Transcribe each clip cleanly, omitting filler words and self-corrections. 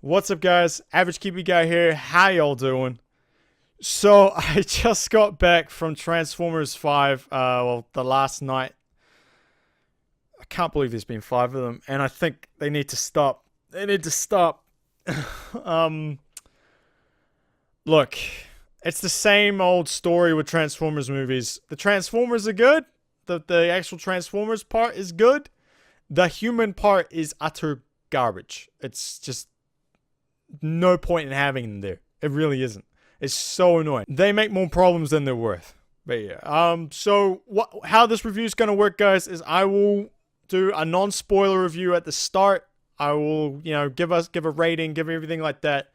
What's up, guys? Average Kiwi Guy here. How y'all doing? So, I just got back from Transformers 5, the last night. I can't believe there's been 5 of them, and I think they need to stop. They need to stop. um, Look, it's the same old story with Transformers movies. The Transformers are good. The actual Transformers part is good. The human part is utter garbage. It's just no point in having them there. It really isn't. It's so annoying. They make more problems than they're worth. But yeah. How this review is gonna work, guys, is I will do a non-spoiler review at the start. I will, give a rating, give everything like that.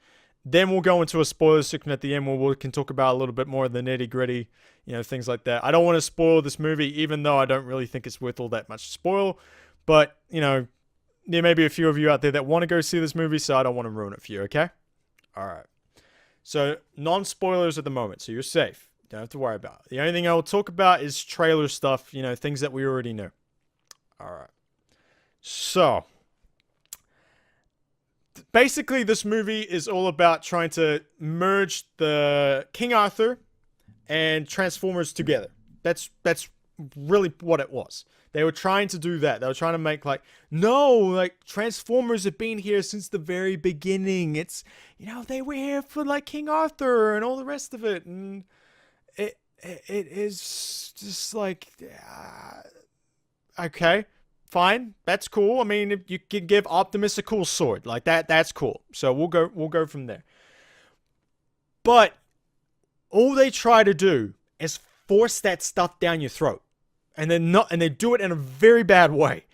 Then we'll go into a spoiler section at the end where we can talk about a little bit more of the nitty-gritty, things like that. I don't want to spoil this movie, even though I don't really think it's worth all that much to spoil. But, there may be a few of you out there that want to go see this movie, so I don't want to ruin it for you, okay? Alright. So, non-spoilers at the moment, so you're safe. Don't have to worry about it. The only thing I will talk about is trailer stuff, things that we already know. Alright. So, basically, this movie is all about trying to merge the King Arthur and Transformers together. That's really what it was. They were trying to do that. They were trying to make Transformers have been here since the very beginning. It's, they were here for King Arthur and all the rest of it. And it is just okay, fine. That's cool. I mean, if you can give Optimus a cool sword like that, that's cool. So we'll go from there. But all they try to do is force that stuff down your throat. And they do it in a very bad way.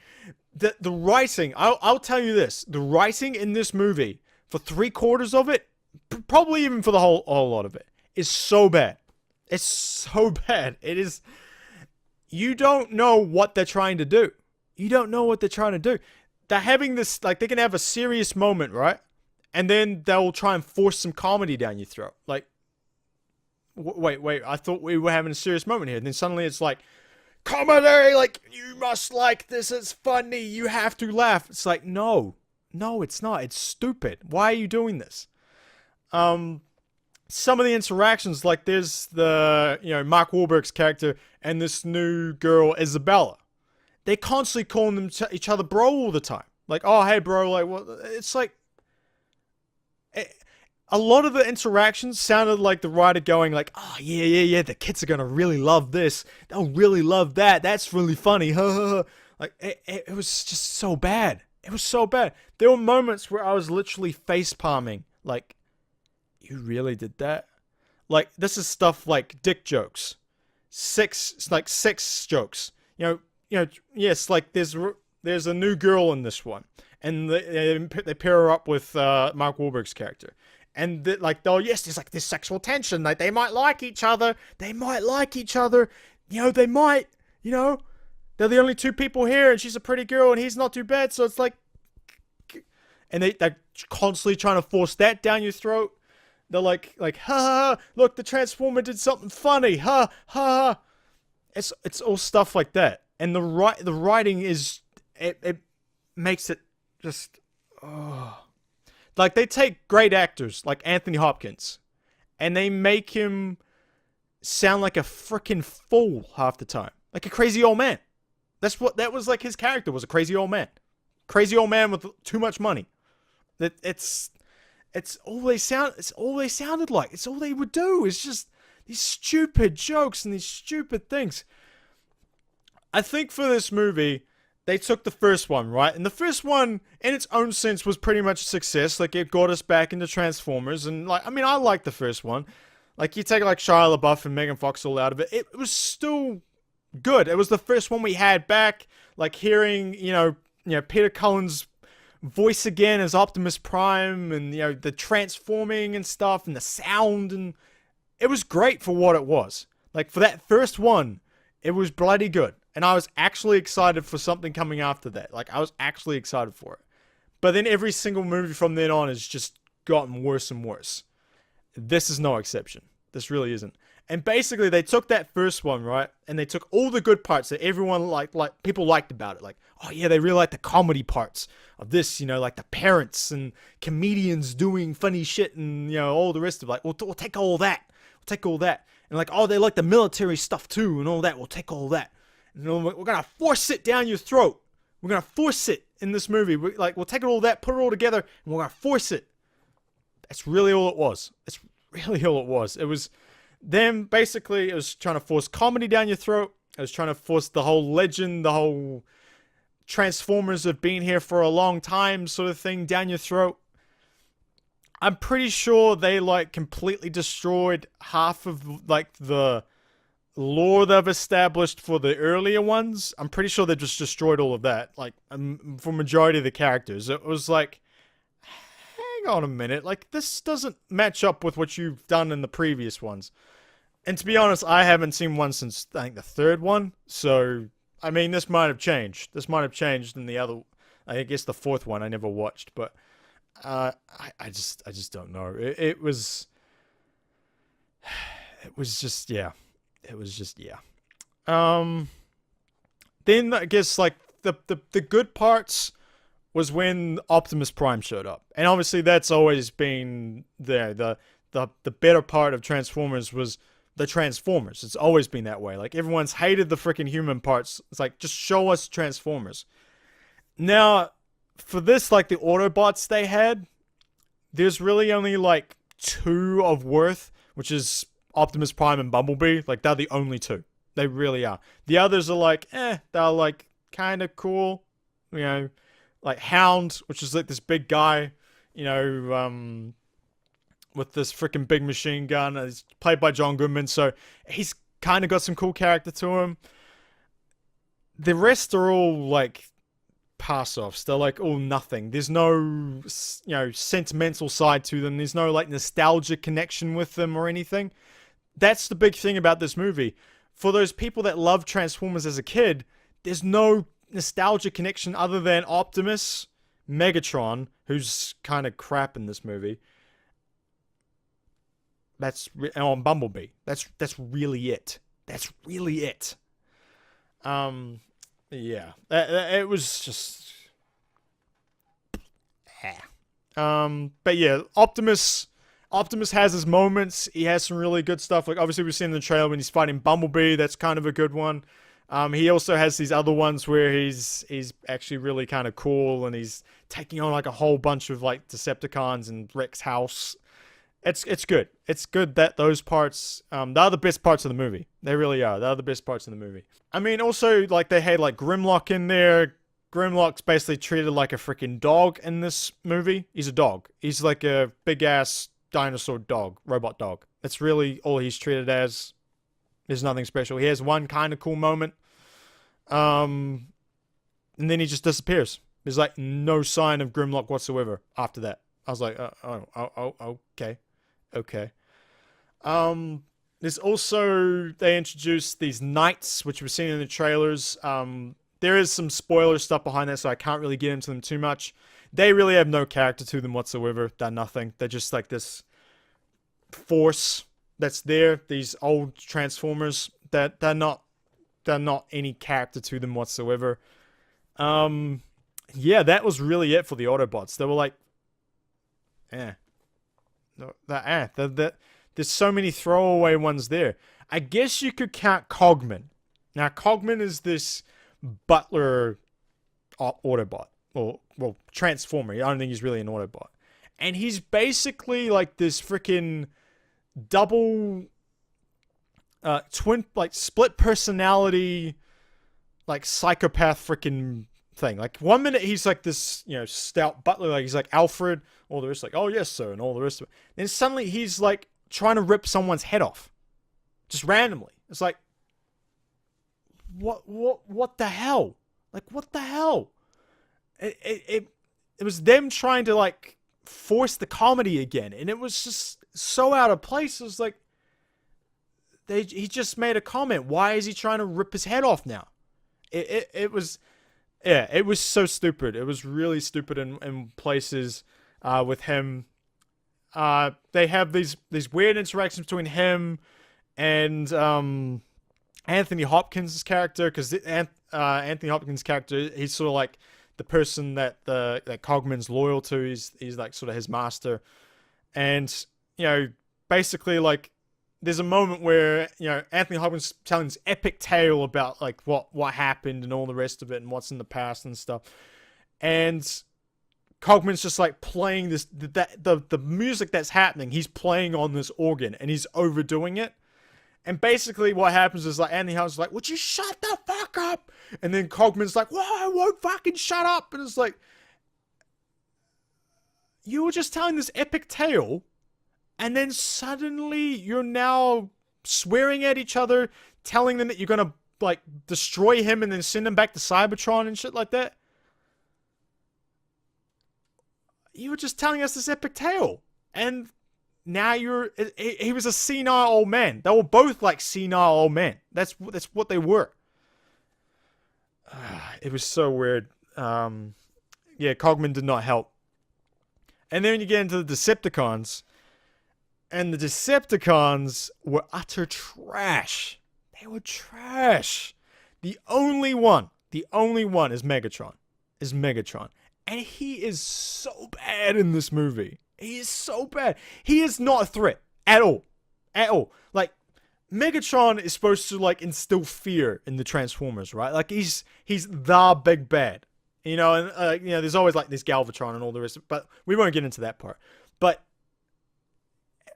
The writing, I'll tell you this, the writing in this movie, for 3/4 of it, probably even for the whole lot of it, is so bad. It's so bad. It is, you don't know what they're trying to do. You don't know what they're trying to do. They're having this, they can have a serious moment, right? And then they'll try and force some comedy down your throat. Wait, I thought we were having a serious moment here. And then suddenly it's comedy, you must like this, it's funny, you have to laugh. It's no, it's not. It's stupid. Why are you doing this? Some of the interactions, there's the, Mark Wahlberg's character and this new girl, Isabella. They constantly calling each other bro all the time. Oh, hey, bro, what? It's a lot of the interactions sounded like the writer going oh, yeah, the kids are gonna really love this. They'll really love that. That's really funny. It was just so bad. It was so bad. There were moments where I was literally face palming. You really did that? This is stuff like dick jokes. Sex jokes. Yes, there's a new girl in this one. And they pair her up with Mark Wahlberg's character. And there's this sexual tension. They might like each other. They might like each other. They might, they're the only two people here and she's a pretty girl and he's not too bad. So it's and they're constantly trying to force that down your throat. They're ha ha, look, the Transformer did something funny. Ha ha. It's all stuff like that. And the writing is, it makes it just, oh. They take great actors like Anthony Hopkins and they make him sound like a freaking fool half the time. Like a crazy old man. That was his character, was a crazy old man. Crazy old man with too much money. It's all they sounded like. It's all they would do. It's just these stupid jokes and these stupid things. I think for this movie, they took the first one, right? And the first one, in its own sense, was pretty much a success. It got us back into Transformers. And, I liked the first one. You take, Shia LaBeouf and Megan Fox all out of it. It was still good. It was the first one we had back. Hearing, Peter Cullen's voice again as Optimus Prime. And, the transforming and stuff. And the sound. And it was great for what it was. For that first one, it was bloody good. And I was actually excited for something coming after that. I was actually excited for it. But then every single movie from then on has just gotten worse and worse. This is no exception. This really isn't. And basically, they took that first one, right? And they took all the good parts that everyone like people liked about it. Like, oh yeah, they really like the comedy parts of this, like the parents and comedians doing funny shit and, all the rest of it. Like, we'll take all that. We'll take all that. And like, oh, they like the military stuff too and all that. We'll take all that. And we're going to force it down your throat. We're going to force it in this movie. We'll take all that, put it all together, and we're going to force it. That's really all it was. It's really all it was. It was... Then, basically, it was trying to force comedy down your throat. It was trying to force the whole legend, the whole Transformers have been here for a long time sort of thing down your throat. I'm pretty sure they, completely destroyed half of, the lore they've established for the earlier ones. I'm pretty sure they just destroyed all of that, for majority of the characters. It was like, hang on a minute, this doesn't match up with what you've done in the previous ones. And to be honest, I haven't seen one since, I think, the third one. So, I mean, this might have changed. This might have changed in the other... I guess the fourth one I never watched. But, I just don't know. It was... It was just, yeah. It was just, yeah. Then, I guess, the good parts was when Optimus Prime showed up. And obviously, that's always been there. The better part of Transformers was... the Transformers. It's always been that way. Everyone's hated the freaking human parts. It's just show us Transformers. Now, for this, the Autobots they had, there's really only, 2 of worth, which is Optimus Prime and Bumblebee. They're the only 2. They really are. The others are they're, kind of cool. Hound, which is, this big guy, with this freaking big machine gun. He's played by John Goodman, so he's kind of got some cool character to him. The rest are all, pass-offs. They're, all nothing. There's no, sentimental side to them. There's no, nostalgia connection with them or anything. That's the big thing about this movie. For those people that love Transformers as a kid, there's no nostalgia connection other than Optimus, Megatron, who's kind of crap in this movie, on Bumblebee. That's really it. That's really it. Yeah. It was just... But yeah, Optimus has his moments. He has some really good stuff. Obviously we've seen in the trailer when he's fighting Bumblebee. That's kind of a good one. He also has these other ones where he's actually really kind of cool, and he's taking on a whole bunch of Decepticons and Rex House. It's good. It's good that those parts, they're the best parts of the movie. They really are. They're the best parts of the movie. I mean, also, they had, Grimlock in there. Grimlock's basically treated like a freaking dog in this movie. He's a dog. He's a big-ass dinosaur dog, robot dog. That's really all he's treated as. There's nothing special. He has one kind of cool moment. And then he just disappears. There's, no sign of Grimlock whatsoever after that. I was like, okay. Okay. There's also, they introduced these knights, which we've seen in the trailers. There is some spoiler stuff behind that, so I can't really get into them too much. They really have no character to them whatsoever. They're nothing. They're just this force that's there. These old Transformers, that they're not any character to them whatsoever. Yeah, that was really it for the Autobots. They were there's so many throwaway ones there. I guess you could count Cogman. Now, Cogman is this butler Autobot. Well, Transformer. I don't think he's really an Autobot. And he's basically this freaking double... twin... split personality... psychopath freaking thing. 1 minute he's this, stout butler, he's Alfred, all the rest, oh yes sir, and all the rest of it. Then suddenly he's trying to rip someone's head off. Just randomly. It's what the hell? What the hell? It was them trying to force the comedy again, and it was just so out of place. It was he just made a comment. Why is he trying to rip his head off now? It was... Yeah, it was so stupid. It was really stupid in places with him. They have these weird interactions between him and Anthony Hopkins' character, because Anthony Hopkins' character, he's sort of like the person that Cogman's loyal to. He's like sort of his master, and basically like there's a moment where Anthony Hopkins is telling this epic tale about like what happened and all the rest of it and what's in the past and stuff, and Cogman's just like playing the music that's happening. He's playing on this organ and he's overdoing it. And basically what happens is like Anthony Hopkins is like, would you shut the fuck up? And then Cogman's like, well, I won't fucking shut up. And it's like, you were just telling this epic tale, and then suddenly you're now swearing at each other, telling them that you're gonna like destroy him and then send him back to Cybertron and shit like that. You were just telling us this epic tale, and now he was a senile old man. They were both like senile old men. That's what they were. It was so weird. Yeah, Cogman did not help. And then you get into the Decepticons, and the Decepticons were utter trash. They were trash. The only one is Megatron. And he is so bad in this movie. He is so bad. He is not a threat at all. At all. Like, Megatron is supposed to, like, instill fear in the Transformers, right? Like, he's the big bad. And, there's always, like, this Galvatron and all the rest of it, but we won't get into that part. But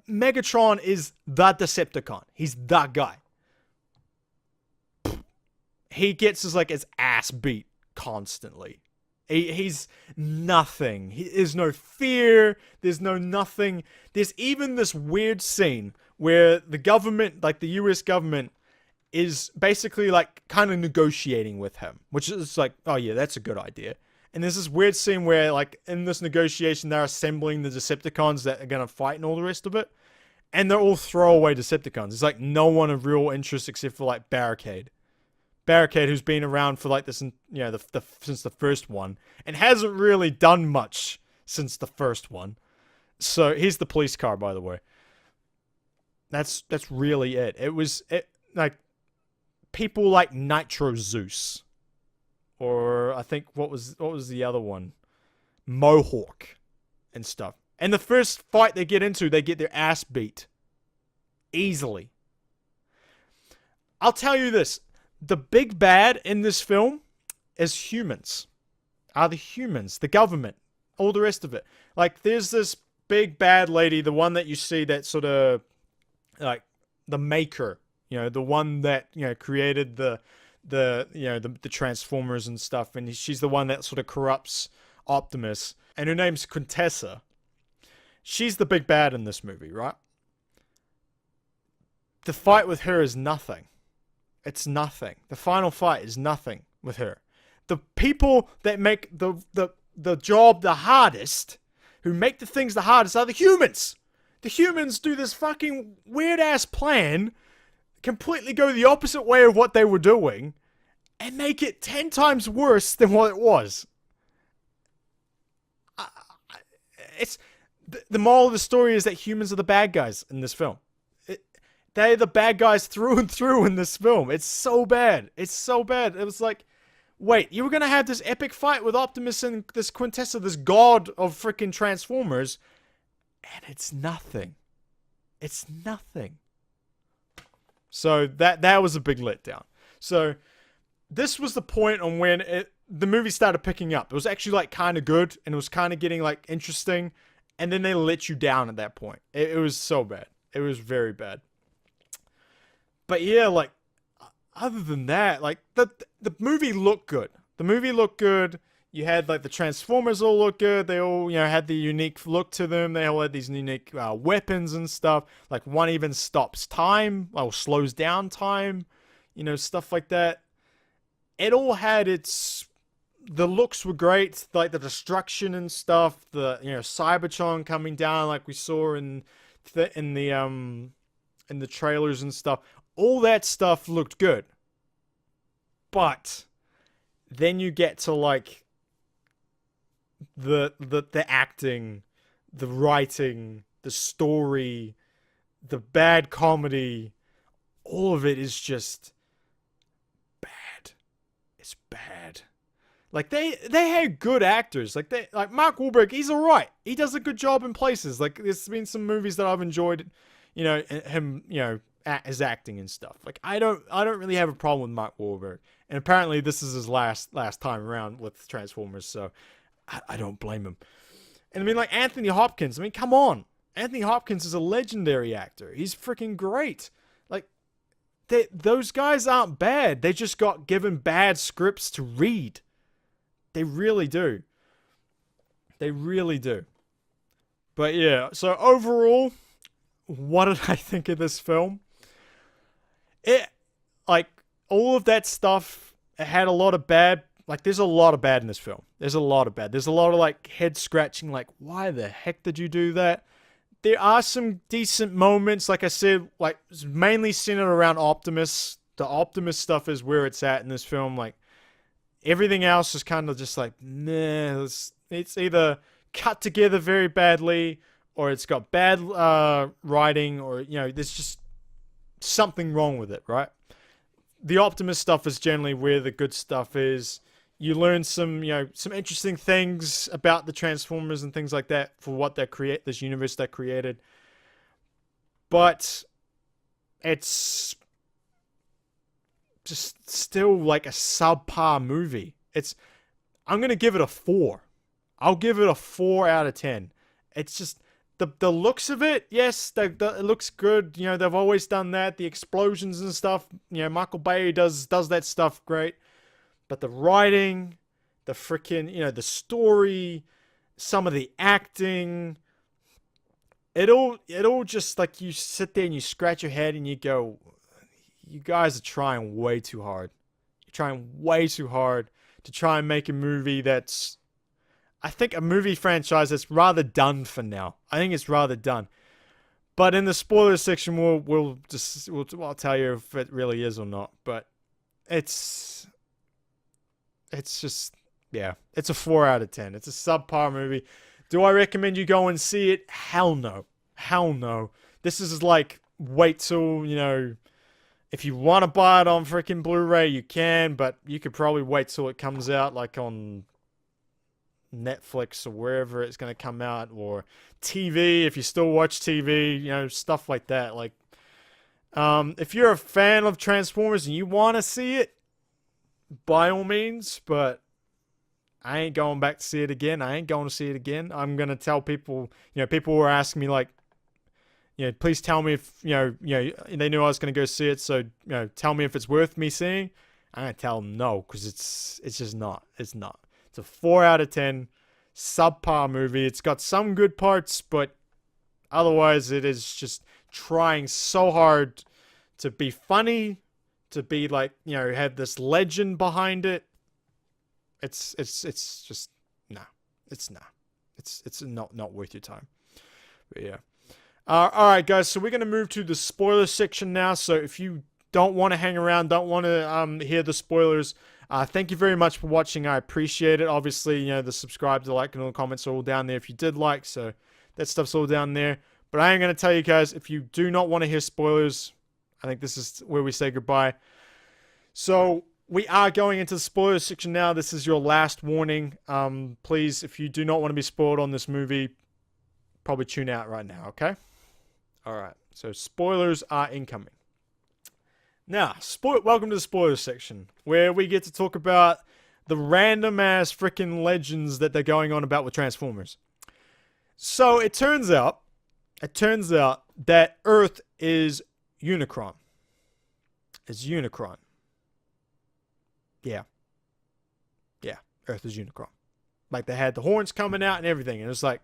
Megatron is the Decepticon. He's the guy. He gets his ass beat constantly. He's nothing. There's no fear. There's no nothing. There's even this weird scene where the government, like the US government, is basically like kind of negotiating with him, which is like, oh yeah, that's a good idea. And there's this weird scene where like in this negotiation, they're assembling the Decepticons that are going to fight and all the rest of it. And they're all throwaway Decepticons. It's like no one of real interest except for like Barricade, who's been around for like this, since the first one, and hasn't really done much since the first one. So here's the police car, by the way. That's really it. It was like people like Nitro Zeus, or I think what was the other one, Mohawk, and stuff. And the first fight they get into, they get their ass beat easily. I'll tell you this. The big bad in this film is humans. Are the humans, the government, all the rest of it. Like, there's this big bad lady, the one that you see that sort of, like, the maker, the one that, created the Transformers and stuff, and she's the one that sort of corrupts Optimus, and her name's Quintessa. She's the big bad in this movie, right? The fight with her is nothing. It's nothing. The final fight is nothing with her. The people that make the job the hardest, who make the things the hardest, are the humans. The humans do this fucking weird-ass plan, completely go the opposite way of what they were doing, and make it 10 times worse than what it was. It's the moral of the story is that humans are the bad guys in this film. They're the bad guys through and through in this film. It's so bad. It's so bad. It was like, wait, you were going to have this epic fight with Optimus and this Quintessa, this god of freaking Transformers, and it's nothing. It's nothing. So that was a big letdown. So this was the point on when the movie started picking up. It was actually like kind of good, and it was kind of getting like interesting, and then they let you down at that point. It was so bad. It was very bad. But yeah, like, other than that, like, the movie looked good. The movie looked good. You had, like, the Transformers all look good. They all, had the unique look to them. They all had these unique weapons and stuff. Like, one even stops time, or slows down time. Stuff like that. It all had the looks were great. Like, the destruction and stuff. The, Cybertron coming down like we saw in the trailers and stuff. All that stuff looked good. But then you get to like the acting, the writing, the story, the bad comedy, all of it is just bad. It's bad. Like they had good actors. Like Mark Wahlberg, he's alright. He does a good job in places. Like there's been some movies that I've enjoyed, him, his acting and stuff. Like I don't really have a problem with Mark Wahlberg. And apparently this is his last time around with Transformers, so I don't blame him. And I mean, like Anthony Hopkins, I mean, come on. Anthony Hopkins is a legendary actor. He's freaking great. Like those guys aren't bad. They just got given bad scripts to read. They really do. They really do. But yeah, so overall, what did I think of this film? Like, all of that stuff, it had a lot of bad. Like, there's a lot of bad in this film. There's a lot of bad. There's a lot of, like, head scratching, like, why the heck did you do that? There are some decent moments, like I said, like, mainly centered around Optimus. The Optimus stuff is where it's at in this film, like, everything else is kind of just like, nah, it's either cut together very badly, or it's got bad writing, or, there's just something wrong with it, right? The Optimus stuff is generally where the good stuff is. You learn some interesting things about the Transformers and things like that for what they create, this universe they created. But it's just still like a subpar movie. I'm going to give it a 4. I'll give it a 4 out of 10. It's just, the looks of it, yes, it looks good. They've always done that. The explosions and stuff, Michael Bay does that stuff great. But the writing, the freaking, the story, some of the acting, it all just, like, you sit there and you scratch your head and you go, you guys are trying way too hard. You're trying way too hard to try and make a movie that's, I think, a movie franchise that's rather done for now. I think it's rather done. But in the spoiler section, I'll tell you if it really is or not. But it's just, yeah, it's a 4 out of 10. It's a subpar movie. Do I recommend you go and see it? Hell no. Hell no. This is like, wait till, if you want to buy it on freaking Blu-ray, you can, but you could probably wait till it comes out, like on Netflix or wherever it's going to come out, or TV, if you still watch TV, stuff like that. Like, if you're a fan of Transformers and you want to see it, by all means, but I ain't going back to see it again. I ain't going to see it again. I'm going to tell people, people were asking me, like, please tell me if, they knew I was going to go see it, so, tell me if it's worth me seeing. I'm going to tell them no, because it's just not. It's not. It's a 4 out of 10 subpar movie. It's got some good parts, but otherwise it is just trying so hard to be funny, to be like, have this legend behind it. It's just, no. It's not. It's not worth your time. But yeah. Alright guys, so we're going to move to the spoiler section now. So if you don't want to hang around, don't want to hear the spoilers, thank you very much for watching. I appreciate it. Obviously, the subscribe, the like, and all the comments are all down there if you did like. So that stuff's all down there. But I am going to tell you guys, if you do not want to hear spoilers, I think this is where we say goodbye. So we are going into the spoiler section now. This is your last warning. Please, if you do not want to be spoiled on this movie, probably tune out right now, okay? Alright, so spoilers are incoming. Now, welcome to the spoiler section, where we get to talk about the random ass freaking legends that they're going on about with Transformers. So it turns out that Earth is Unicron. It's Unicron. Yeah. Yeah, Earth is Unicron. Like, they had the horns coming out and everything, and it's like,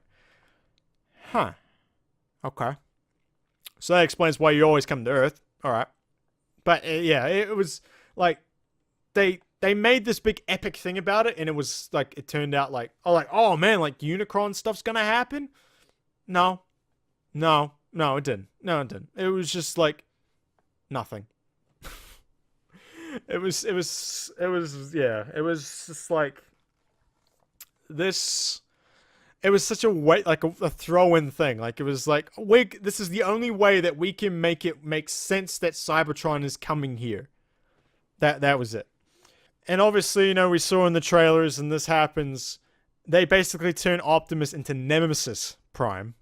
huh. Okay. So that explains why you always come to Earth. Alright. But, yeah, it was, like, they made this big epic thing about it, and it was, like, it turned out like, oh man, like, Unicron stuff's gonna happen? No. No, it didn't. No, it didn't. It was just, like, nothing. It was just like, this, it was such a way, like a throw-in thing. Like, it was like, this is the only way that we can make it make sense that Cybertron is coming here. That was it. And obviously, we saw in the trailers, and this happens, they basically turn Optimus into Nemesis Prime,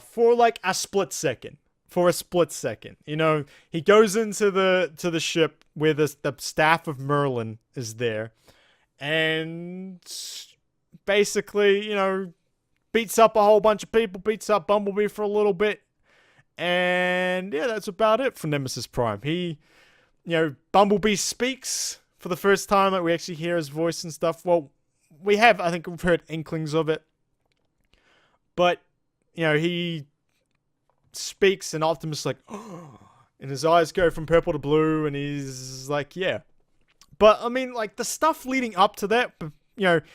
for like a split second. For a split second, he goes into the ship where the staff of Merlin is there, and basically, beats up a whole bunch of people, beats up Bumblebee for a little bit, and yeah, that's about it for Nemesis Prime. Bumblebee speaks for the first time, like we actually hear his voice and stuff. Well, I think we've heard inklings of it, but he speaks, and Optimus is like, oh, and his eyes go from purple to blue, and he's like, yeah. But I mean, like, the stuff leading up to that,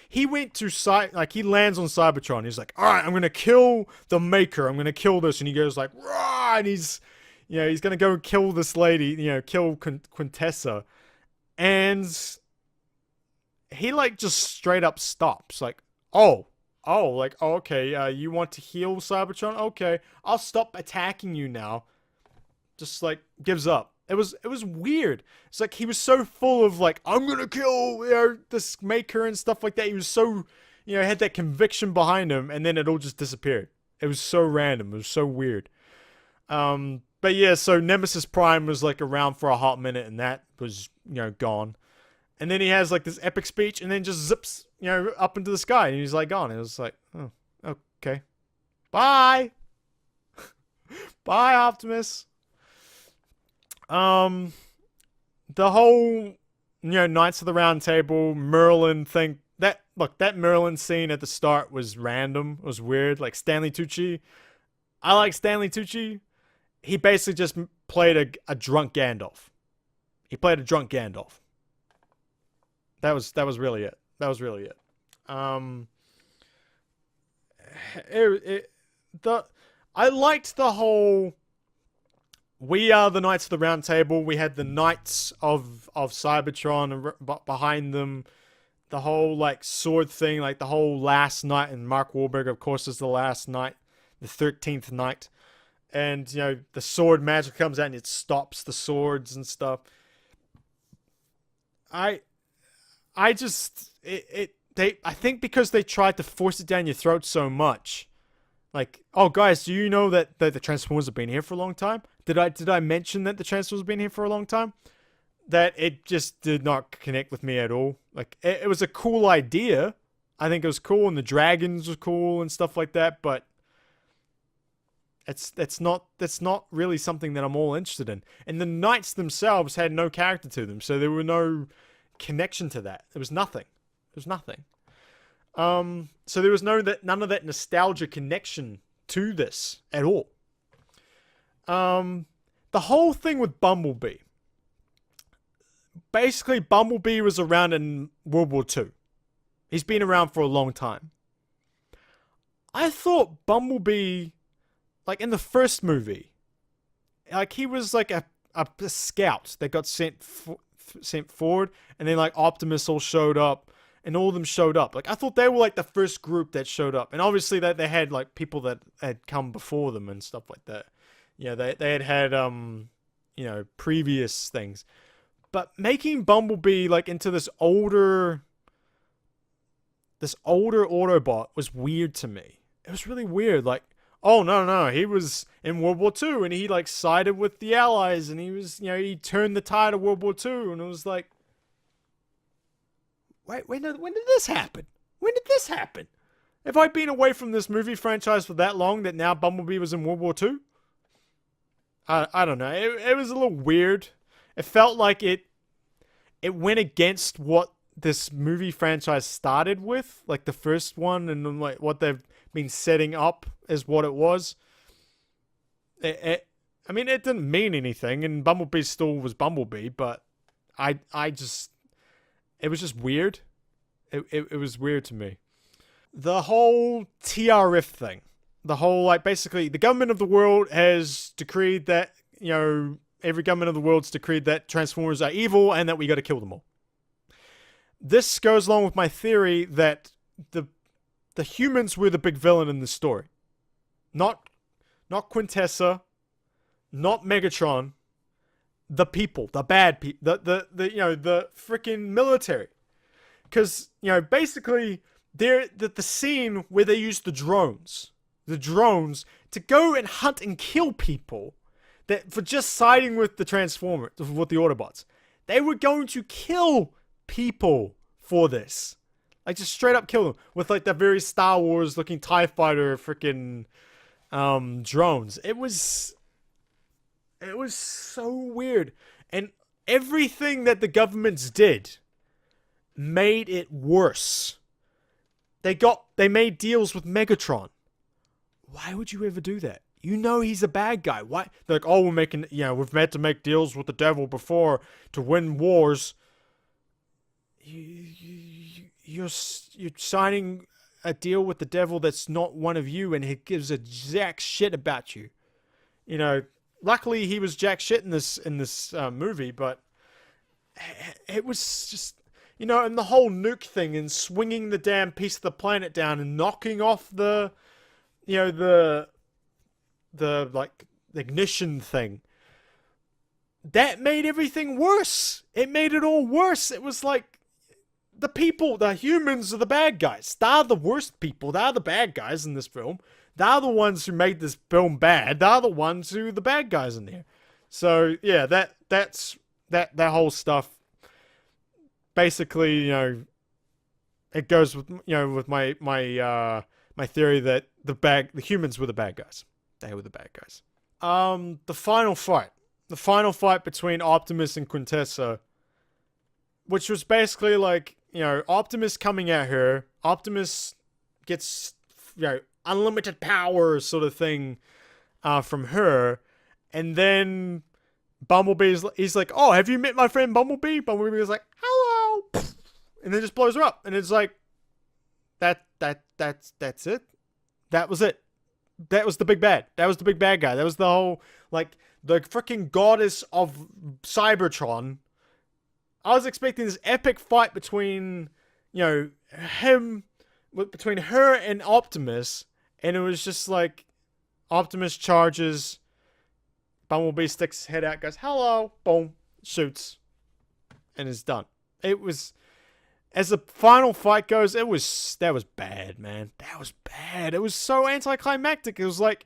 he went to he lands on Cybertron. He's like, all right, I'm gonna kill the Maker. I'm gonna kill this, and he goes like, rah, and he's gonna go kill this lady, kill Quintessa, and he like just straight up stops, like, okay, you want to heal Cybertron? Okay, I'll stop attacking you now. Just like gives up. It was weird. It's like he was so full of like, I'm gonna kill this Maker and stuff like that. He was so had that conviction behind him, and then it all just disappeared. It was so random. It was so weird. But yeah, so Nemesis Prime was like around for a hot minute, and that was gone. And then he has like this epic speech, and then just zips, up into the sky, and he's like gone. It was like, oh, okay, bye, bye, Optimus. The whole, Knights of the Round Table Merlin thing. That Merlin scene at the start was random. It was weird. Like Stanley Tucci, I like Stanley Tucci. He basically just played a drunk Gandalf. He played a drunk Gandalf. That was really it. That was really it. I liked the whole. We are the Knights of the Round Table. We had the Knights of Cybertron behind them. The whole like sword thing, like the whole last night, and Mark Wahlberg, of course, is the last night, the 13th night, and the sword magic comes out and it stops the swords and stuff. I think because they tried to force it down your throat so much. Like, oh guys, do you know that the Transformers have been here for a long time? Did I mention that the Transformers have been here for a long time? That it just did not connect with me at all. Like, it was a cool idea. I think it was cool, and the dragons were cool and stuff like that, but that's not really something that I'm all interested in. And the Knights themselves had no character to them, so there were no connection to that. There was nothing. There was nothing. So there was none of that nostalgia connection to this at all. The whole thing with Bumblebee. Basically, Bumblebee was around in World War II. He's been around for a long time. I thought Bumblebee, like in the first movie, like he was like a scout that got sent forward, and then like Optimus all showed up. And all of them showed up. Like, I thought they were, like, the first group that showed up. And obviously, they had, like, people that had come before them and stuff like that. They had previous things. But making Bumblebee, like, into this older Autobot was weird to me. It was really weird. Like, oh, no, he was in World War II, and he, like, sided with the Allies, and he was, he turned the tide of World War II, and it was like, wait, when did this happen? When did this happen? Have I been away from this movie franchise for that long that now Bumblebee was in World War II? I don't know. It was a little weird. It felt like it went against what this movie franchise started with, like the first one, and like what they've been setting up as what it was. I mean, it didn't mean anything, and Bumblebee still was Bumblebee, but it was just weird. It was weird to me. The whole TRF thing. The whole, like, basically, the government of the world has decreed that, every government of the world's decreed that Transformers are evil and that we gotta kill them all. This goes along with my theory that the humans were the big villain in the story. Not Quintessa, not Megatron, the people, the bad people, the freaking military. Because, basically, the scene where they used the drones to go and hunt and kill people that for just siding with the Transformers, with the Autobots. They were going to kill people for this. Like, just straight up kill them with, like, the very Star Wars looking TIE Fighter freaking drones. It was so weird. And everything that the governments did made it worse. They made deals with Megatron. Why would you ever do that? You know he's a bad guy. Why? They're like, oh, we've had to make deals with the devil before to win wars. You're signing a deal with the devil that's not one of you, and he gives a jack shit about you. Luckily he was jack shit in this movie, but it was just, and the whole nuke thing and swinging the damn piece of the planet down and knocking off the ignition thing. That made everything worse. It made it all worse. It was like the humans are the bad guys. They're the worst people. They're the bad guys in this film. They're the ones who made this film bad. They're the ones who are the bad guys in there. So yeah, that whole stuff. Basically, it goes with with my theory that the humans were the bad guys. They were the bad guys. The final fight between Optimus and Quintessa, which was basically like, Optimus coming at her. Optimus gets, unlimited power sort of thing from her. And then he's like, oh, have you met my friend Bumblebee? Bumblebee was like, hello. And then just blows her up. And it's like, that's it. That was it. That was the big bad. That was the big bad guy. That was the whole, like, the freaking goddess of Cybertron. I was expecting this epic fight between, between her and Optimus. And it was just like, Optimus charges, Bumblebee sticks his head out, goes, hello, boom, shoots, and is done. It was, as the final fight goes, that was bad, man. That was bad. It was so anticlimactic. It was like,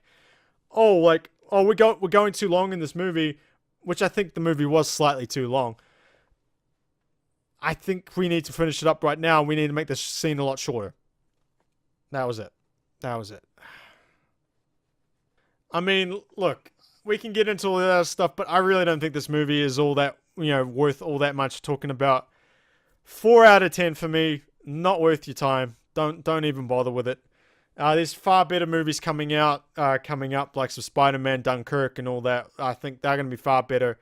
we're going too long in this movie, which I think the movie was slightly too long. I think we need to finish it up right now. We need to make this scene a lot shorter. That was it. I mean, look, we can get into all that other stuff, but I really don't think this movie is all that, worth all that much talking about. 4 out of 10 for me. Not worth your time. Don't even bother with it. There's far better movies coming up, like some Spider-Man, Dunkirk, and all that. I think they're going to be far better.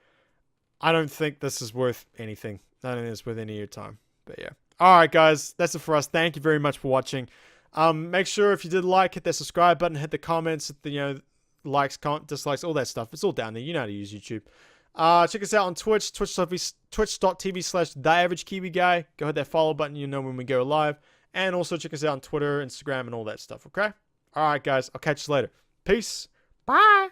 I don't think this is worth anything. I don't think it's worth any of your time. But yeah. Alright, guys. That's it for us. Thank you very much for watching. Make sure if you did like, hit that subscribe button, hit the comments, hit the, likes, dislikes, all that stuff. It's all down there. You know how to use YouTube. Check us out on Twitch, twitch.tv/TheAverageKiwiGuy. Go hit that follow button. You know when we go live. And also check us out on Twitter, Instagram, and all that stuff, okay? Alright, guys. I'll catch you later. Peace. Bye.